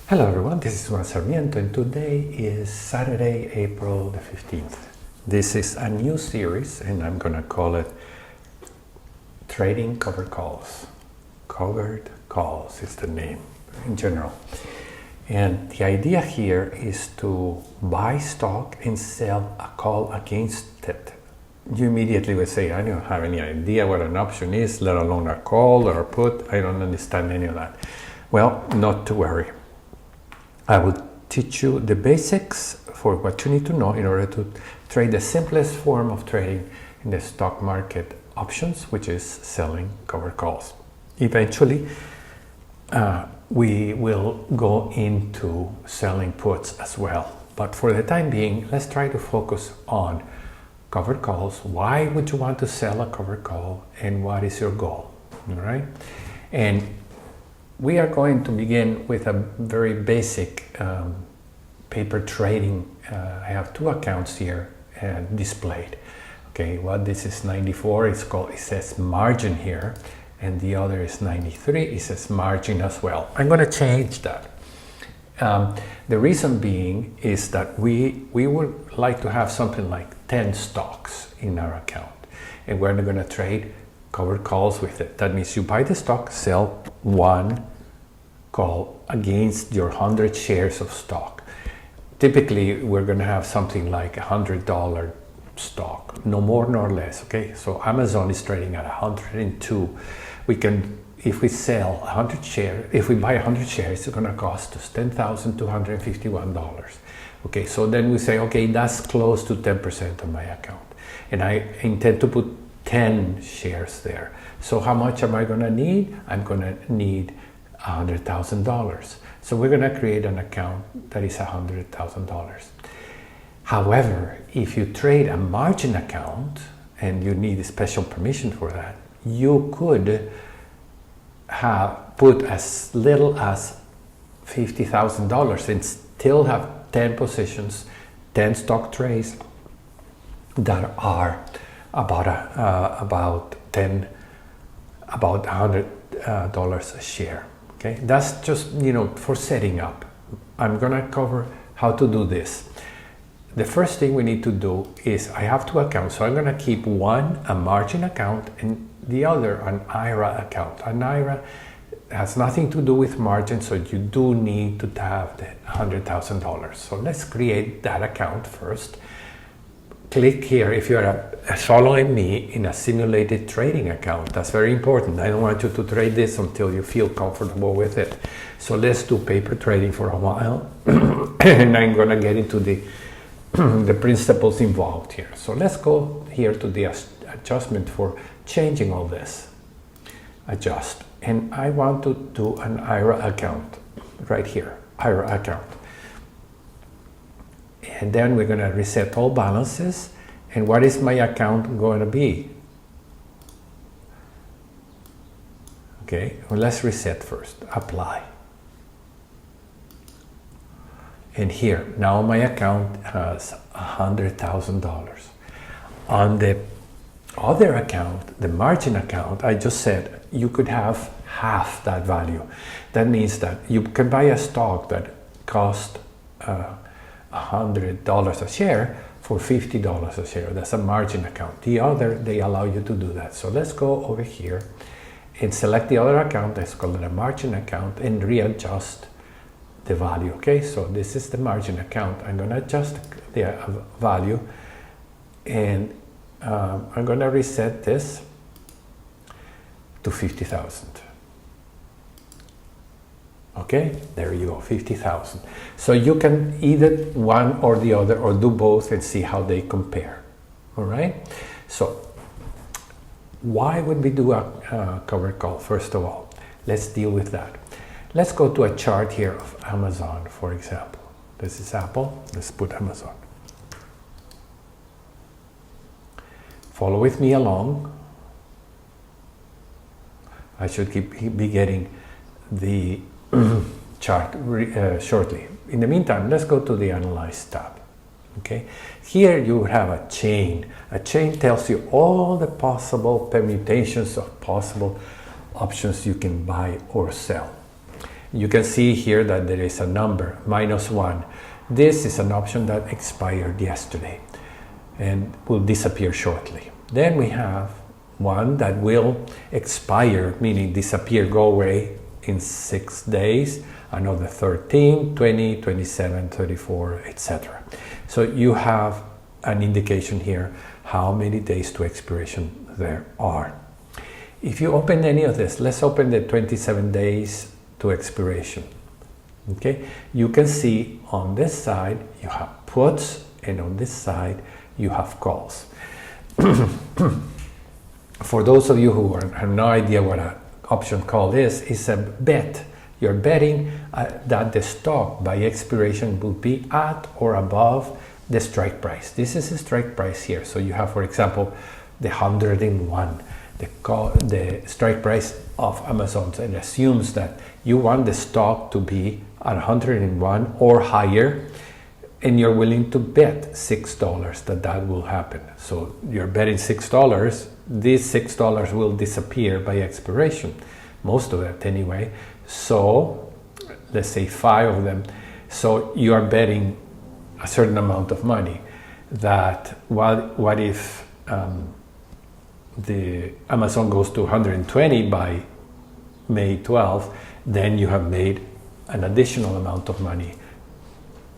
Hello everyone, this is Juan Sarmiento and today is Saturday, April the 15th. This is a new series and I'm going to call it Trading Covered Calls. Covered Calls is the name in general. And the idea here is to buy stock and sell a call against it. You immediately would say, I don't have any idea what an option is, let alone a call or a put. I don't understand any of that. Well, not to worry. I will teach you the basics for what you need to know in order to trade the simplest form of trading in the stock market options, which is selling covered calls. Eventually, we will go into selling puts as well. But for the time being, let's try to focus on covered calls. Why would you want to sell a covered call and what is your goal? All right? And we are going to begin with a very basic paper trading. I have two accounts here displayed. Okay, well, this is 94. It says margin here, and the other is 93. It says margin as well. I'm going to change that. The reason being is that we would like to have something like 10 stocks in our account, and we're going to trade covered calls with it. That means you buy the stock, sell one call against your 100 shares of stock. Typically, we're going to have something like $100 stock, no more nor less. Okay, so Amazon is trading at 102. We can, if we sell 100 shares, if we buy 100 shares, it's going to cost us $10,251. Okay, so then we say, okay, that's close to 10% of my account, and I intend to put 10 shares there. So how much am I going to need? I'm going to need $100,000. So we're going to create an account that is $100,000. However, if you trade a margin account and you need a special permission for that, you could have put as little as $50,000 and still have 10 positions, 10 stock trades that are about $100 a share. Okay, that's just, for setting up. I'm gonna cover how to do this. The first thing we need to do is I have two accounts, so I'm gonna keep one a margin account and the other an IRA account. An IRA has nothing to do with margin, so you do need to have the $100,000. So let's create that account first. Click here if you're following me in a simulated trading account. That's very important. I don't want you to trade this until you feel comfortable with it. So let's do paper trading for a while and I'm going to get into the principles involved here. So let's go here to the adjustment for changing all this. Adjust. And I want to do an IRA account right here. IRA account. And then we're going to reset all balances. And what is my account going to be? Okay, well, let's reset first. Apply. And here, now my account has $100,000. On the other account, the margin account, I just said you could have half that value. That means that you can buy a stock that cost $100 a share for $50 a share. That's a margin account. The other, they allow you to do that. So let's go over here and select the other account. Let's call it a margin account and readjust the value. Okay, so this is the margin account. I'm going to adjust the value and I'm going to reset this to 50,000. Okay, there you go, 50,000. So you can either one or the other or do both and see how they compare. All right, so why would we do a covered call? First of all, let's deal with that. Let's go to a chart here of Amazon, for example. This is Apple. Let's put Amazon. Follow with me along. I should be getting the chart shortly. In the meantime, let's go to the Analyze tab. Okay, here you have a chain. A chain tells you all the possible permutations of possible options you can buy or sell. You can see here that there is a number, -1. This is an option that expired yesterday and will disappear shortly. Then we have one that will expire, meaning disappear, go away in 6 days, another 13, 20, 27, 34, etc. So you have an indication here how many days to expiration there are. If you open any of this, let's open the 27 days to expiration. Okay, you can see on this side you have puts, and on this side you have calls. For those of you who have no idea what an option call is, it's a bet. You're betting that the stock by expiration will be at or above the strike price. This is the strike price here. So you have, for example, the 101, the strike price of Amazon, and assumes that you want the stock to be at 101 or higher, and you're willing to bet $6 that will happen. So you're betting $6. These $6 will disappear by expiration, most of it anyway. So let's say 5 of them. So you are betting a certain amount of money. That what if the Amazon goes to 120 by May 12th? Then you have made an additional amount of money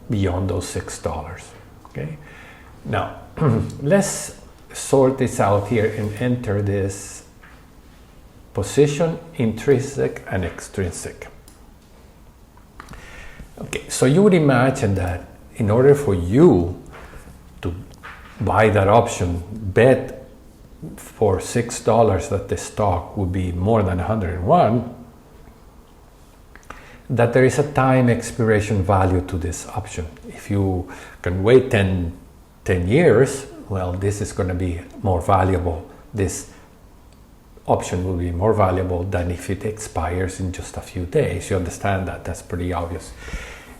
beyond those $6. Okay. Now let's sort this out here and enter this position, intrinsic and extrinsic. Okay, so you would imagine that in order for you to buy that option, bet for $6 that the stock would be more than 101, that there is a time expiration value to this option. If you can wait 10 years, well, this is going to be more valuable. This option will be more valuable than if it expires in just a few days. You understand that? That's pretty obvious.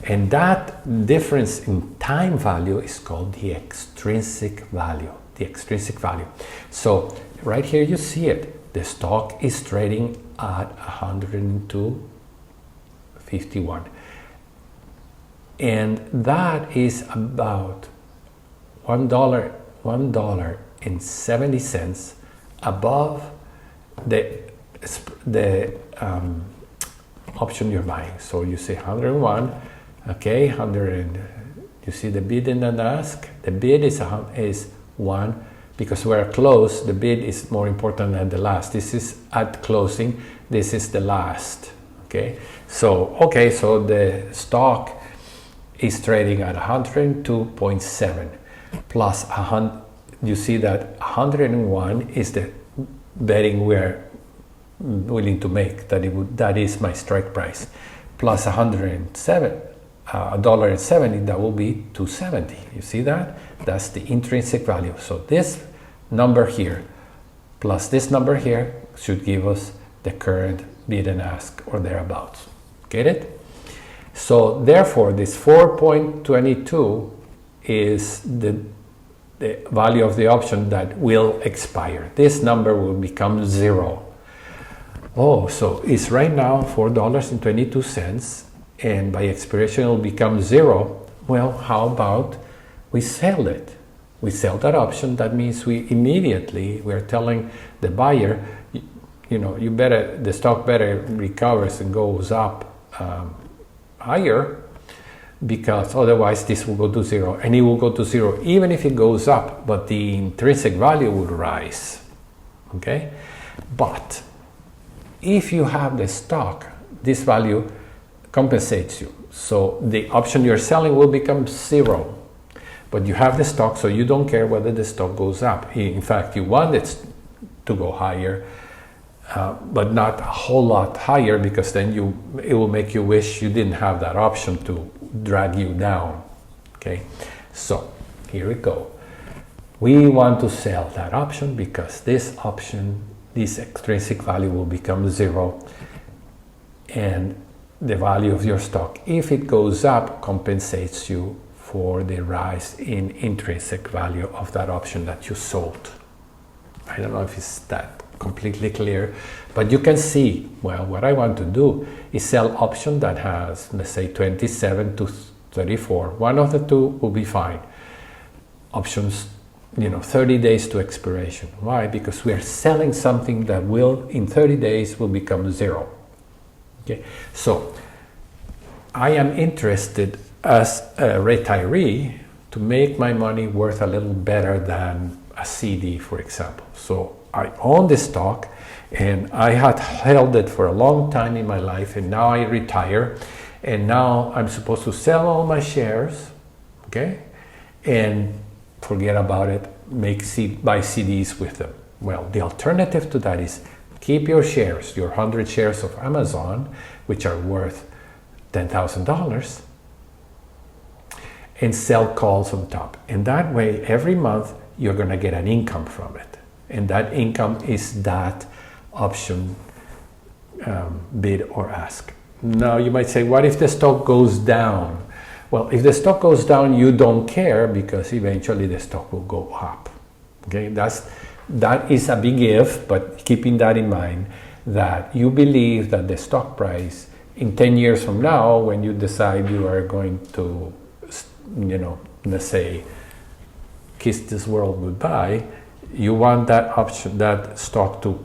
And that difference in time value is called the extrinsic value. The extrinsic value. So right here you see it. The stock is trading at 102.51, and that is about $1.70 above the option you're buying. So you say 101, okay, 100. You see the bid and the ask. The bid is 1 because we're close. The bid is more important than the last. This is at closing. This is the last. Okay, so the stock is trading at 102.7 plus 100. You see that 101 is the betting we're willing to make, that is my strike price, plus 107, $1.70, that will be 270. You see that? That's the intrinsic value. So this number here plus this number here should give us the current bid and ask or thereabouts. Get it? So therefore this 4.22 is the value of the option that will expire. This number will become 0. Oh, so it's right now $4.22, and by expiration it will become 0. Well, how about we sell it? We sell that option. That means we're telling the buyer, the stock better recovers and goes up higher, because otherwise this will go to 0, and it will go to 0 even if it goes up, but the intrinsic value would rise. Okay, but if you have the stock, this value compensates you. So the option you're selling will become 0, but you have the stock, so you don't care whether the stock goes up. In fact, you want it to go higher, but not a whole lot higher, because then it will make you wish you didn't have that option to drag you down. Okay, so here we go. We want to sell that option because this extrinsic value will become 0, and the value of your stock, if it goes up, compensates you for the rise in intrinsic value of that option that you sold. I don't know if it's that completely clear, but you can see, well, what I want to do is sell option that has, let's say, 27 to 34. One of the two will be fine. Options, 30 days to expiration. Why? Because we are selling something that will, in 30 days, will become zero. Okay, so I am interested as a retiree to make my money worth a little better than a CD, for example. So I own the stock and I had held it for a long time in my life, and now I retire, and now I'm supposed to sell all my shares, okay, and forget about it, buy CDs with them. Well, the alternative to that is keep your shares, your 100 shares of Amazon, which are worth $10,000, and sell calls on top. And that way, every month, you're going to get an income from it. And that income is that option bid or ask. Now, you might say, what if the stock goes down? Well, if the stock goes down, you don't care, because eventually the stock will go up. Okay, that is a big if, but keeping that in mind, that you believe that the stock price in 10 years from now, when you decide you are going to, let's say, kiss this world goodbye, you want that option, that stock, to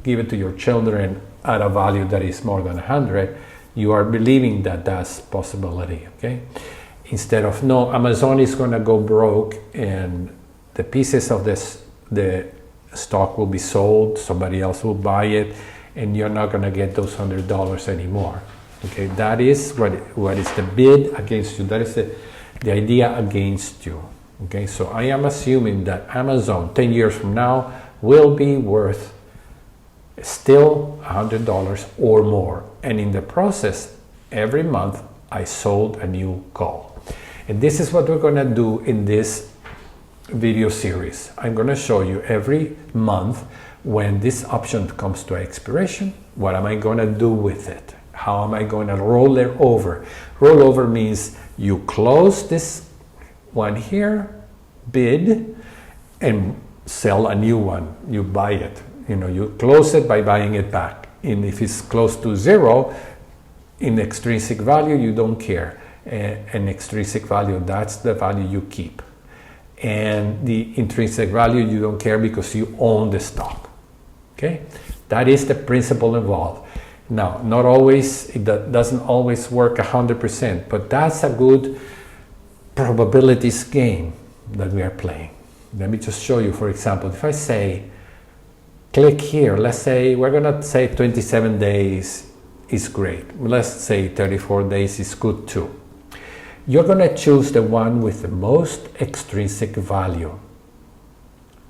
give it to your children at a value that is more than 100. You are believing that that's possibility, okay? Instead of, no, Amazon is going to go broke and the pieces of the stock will be sold, somebody else will buy it, and you're not going to get those $100 anymore. Okay, that is what is the bid against you. That is the idea against you. Okay, so I am assuming that Amazon 10 years from now will be worth still $100 or more. And in the process, every month I sold a new call. And this is what we're going to do in this video series. I'm going to show you every month, when this option comes to expiration, what am I going to do with it? How am I going to roll it over? Roll over means you close this one here, bid, and sell a new one. You buy it. You close it by buying it back. And if it's close to zero, in extrinsic value, you don't care. And extrinsic value, that's the value you keep. And the intrinsic value, you don't care, because you own the stock. Okay? That is the principle involved. Now, not always, it doesn't always work 100%, but that's a good probabilities game that we are playing. Let me just show you, for example, if I say, click here, let's say, we're going to say 27 days is great. Let's say 34 days is good too. You're going to choose the one with the most extrinsic value.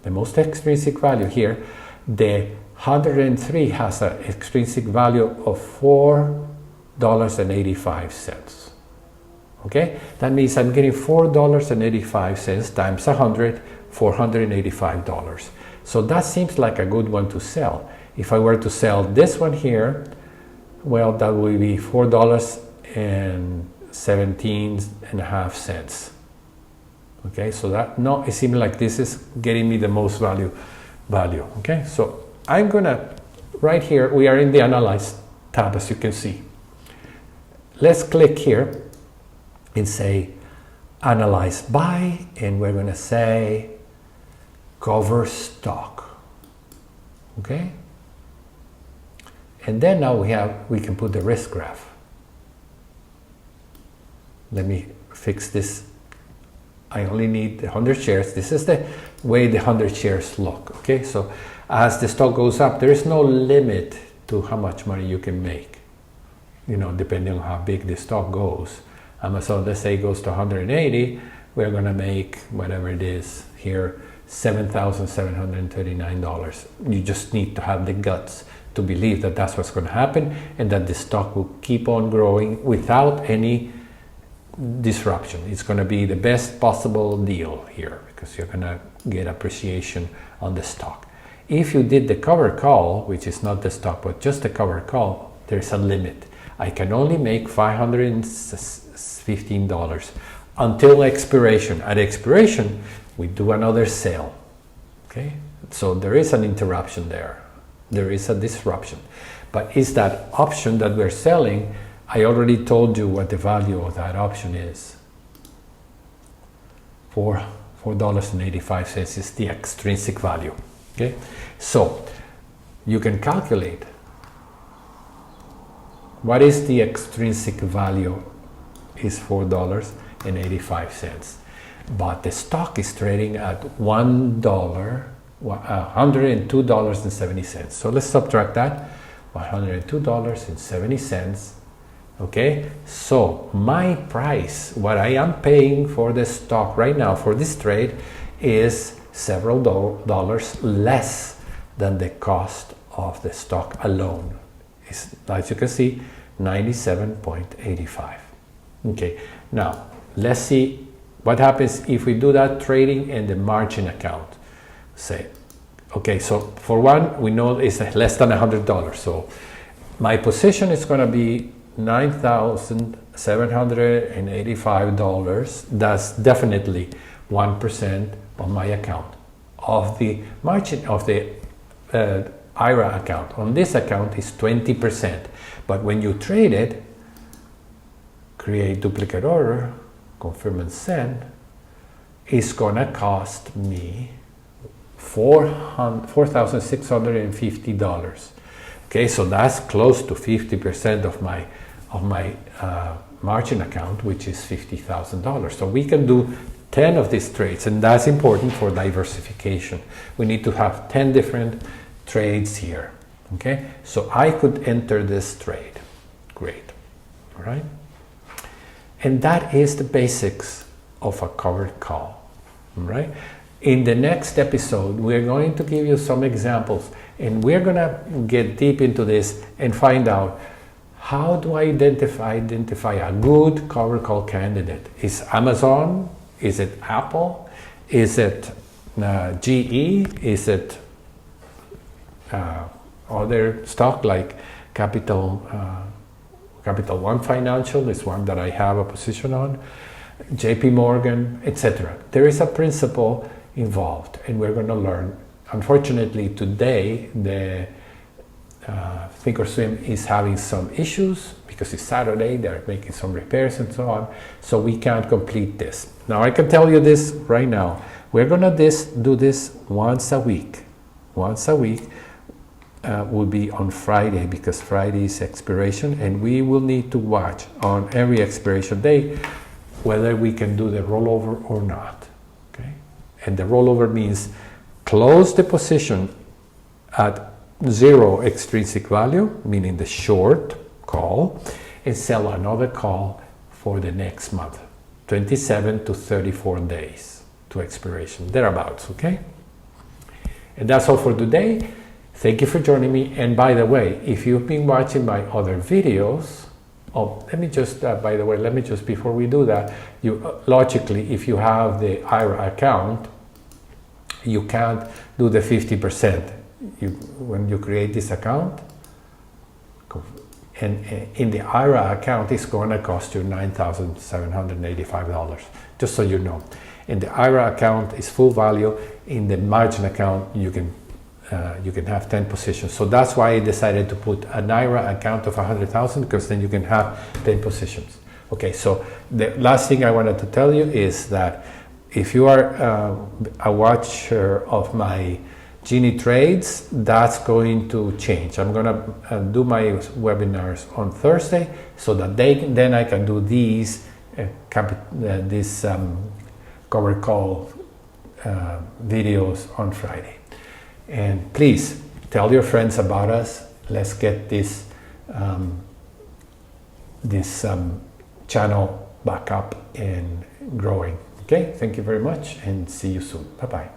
The most extrinsic value here, the 103 has an extrinsic value of $4.85. Okay, that means I'm getting $4.85 times 100, $485. So that seems like a good one to sell. If I were to sell this one here, well, that would be $4.17.5. Okay, so that, no, it seems like this is getting me the most value. Okay, so I'm gonna, right here, we are in the Analyze tab, as you can see. Let's click here and say Analyze By, and we're gonna say Cover Stock. Okay? And then now we can put the risk graph. Let me fix this. I only need 100 shares. This is the way the 100 shares look. Okay, so as the stock goes up, there is no limit to how much money you can make, depending on how big the stock goes. Amazon, let's say, goes to 180, we're going to make whatever it is here, $7,739. You just need to have the guts to believe that that's what's going to happen, and that the stock will keep on growing without any disruption. It's going to be the best possible deal here, because you're going to get appreciation on the stock. If you did the cover call, which is not the stock but just the cover call, there's a limit. I can only make $515 until expiration. At expiration, we do another sale. Okay, so there is an interruption there. There is a disruption. But is that option that we're selling, I already told you what the value of that option is. $4.85 is the extrinsic value. Okay, so you can calculate what is the extrinsic value is $4.85, but the stock is trading at $102.70. So let's subtract that, $102.70. Okay, so my price, what I am paying for the stock right now for this trade, is several dollars less than the cost of the stock alone. It's, as you can see, 97.85. Okay, now let's see what happens if we do that trading in the margin account. Say, okay, so for one, we know it's less than $100. So my position is going to be $9,785. That's definitely 1% of my account. Of the margin of the IRA account, on this account is 20%. But when you trade it, create duplicate order, confirm and send, it's gonna cost me $4,650. Okay, so that's close to 50% of my margin account, which is $50,000. So we can do 10 of these trades, and that's important for diversification. We need to have 10 different trades here. Okay, so I could enter this trade. Great. All right. And that is the basics of a covered call. All right. In the next episode, we're going to give you some examples, and we're going to get deep into this and find out how do I identify a good covered call candidate. Is Amazon? Is it Apple? Is it GE? Is it other stock like Capital One Financial is one that I have a position on, JP Morgan, etc. There is a principle involved, and we're going to learn. Unfortunately, today the Thinkorswim is having some issues because it's Saturday. They're making some repairs and so on, so we can't complete this. Now I can tell you this right now. We're going to do this once a week. Once a week. Will be on Friday, because Friday is expiration, and we will need to watch on every expiration day whether we can do the rollover or not. Okay, and the rollover means close the position at 0 extrinsic value, meaning the short call, and sell another call for the next month, 27 to 34 days to expiration, thereabouts. Okay, and that's all for today. Thank you for joining me. And by the way, if you've been watching my other videos, let me just, before we do that, logically, if you have the IRA account, you can't do the 50%. When you create this account, and in the IRA account, it's going to cost you $9,785, just so you know. In the IRA account is full value. In the margin account, you can have 10 positions. So that's why I decided to put an IRA account of 100,000, because then you can have 10 positions. Okay, so the last thing I wanted to tell you is that if you are a watcher of my Genie Trades, that's going to change. I'm going to do my webinars on Thursday, so that then I can do these covered call videos on Friday. And please tell your friends about us. Let's get this channel back up and growing. Okay, thank you very much, and see you soon. Bye-bye.